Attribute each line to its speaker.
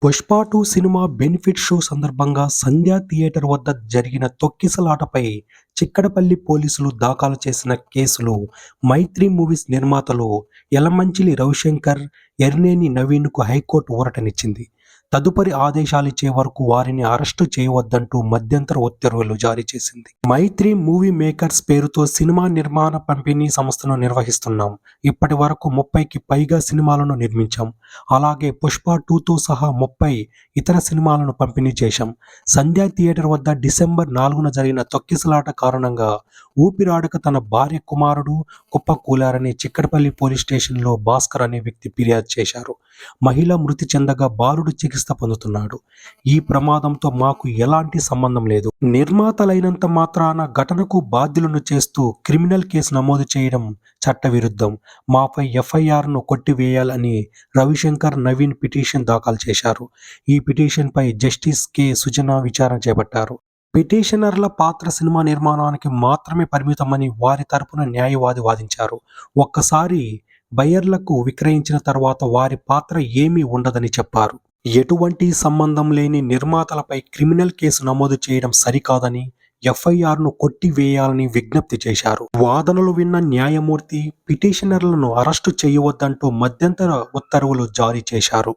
Speaker 1: Pushpa 2 cinema benefit show సందర్భంగా సంధ్యా theatre వద్ద జరిగిన తొక్కిసలాటపై చిక్కడపల్లి పోలీసులు దాఖలు చేసిన కేసులో మైత్రి మూవీస్ నిర్మాతలు యలమంచిలి రవిశంకర్, ఎర్నేని నవీన్కు హైకోర్టు ఊరటనిచ్చింది. తదుపరి ఆదేశాలిచ్చే వరకు వారిని అరెస్టు చేయవద్దంటూ మధ్యంతర ఉత్తర్వులు జారీ చేసింది. మైత్రి మూవీ మేకర్స్ పేరుతో సినిమా నిర్మాణ పంపిణీ సంస్థను నిర్వహిస్తున్నాం. ఇప్పటి వరకు 30కి పైగా సినిమాలను నిర్మించాం. అలాగే పుష్ప 2తో సహా 30 ఇతర సినిమాలను పంపిణీ చేశాం. సంధ్యా థియేటర్ వద్ద డిసెంబర్ 4న జరిగిన తొక్కిసలాట కారణంగా ఊపిరాడక తన భార్య, కుమారుడు కుప్పకూలారని చిక్కడపల్లి పోలీస్ స్టేషన్లో భాస్కర్ అనే వ్యక్తి ఫిర్యాదు చేశారు. మహిళ మృతి చెందగా బాలుడు చికిత్స పొందుతున్నాడు. ఈ ప్రమాదంతో మాకు ఎలాంటి సంబంధం లేదు. నిర్మాతలైనంత మాత్రాన ఘటనకు బాధ్యులను చేస్తూ క్రిమినల్ కేసు నమోదు చేయడం చట్టవిరుద్ధం. మాపై ఎఫ్ఐఆర్ను కొట్టివేయాలని రవిశంకర్, నవీన్ పిటిషన్ దాఖలు చేశారు. ఈ పిటిషన్పై జస్టిస్ కె. సుజనా విచారణ చేపట్టారు. పిటిషనర్ల పాత్ర సినిమా నిర్మాణానికి మాత్రమే పరిమితమని వారి తరపున న్యాయవాది వాదించారు. ఒక్కసారి బయ్యర్లకు విక్రయించిన తర్వాత వారి పాత్ర ఏమీ ఉండదని చెప్పారు. ఎటువంటి సంబంధం లేని నిర్మాతలపై క్రిమినల్ కేసు నమోదు చేయడం సరికాదని, ఎఫ్ఐఆర్ను కొట్టివేయాలని విజ్ఞప్తి చేశారు. వాదనలు విన్న న్యాయమూర్తి పిటిషనర్లను అరెస్టు చేయవద్దంటూ మధ్యంతర ఉత్తర్వులు జారీ చేశారు.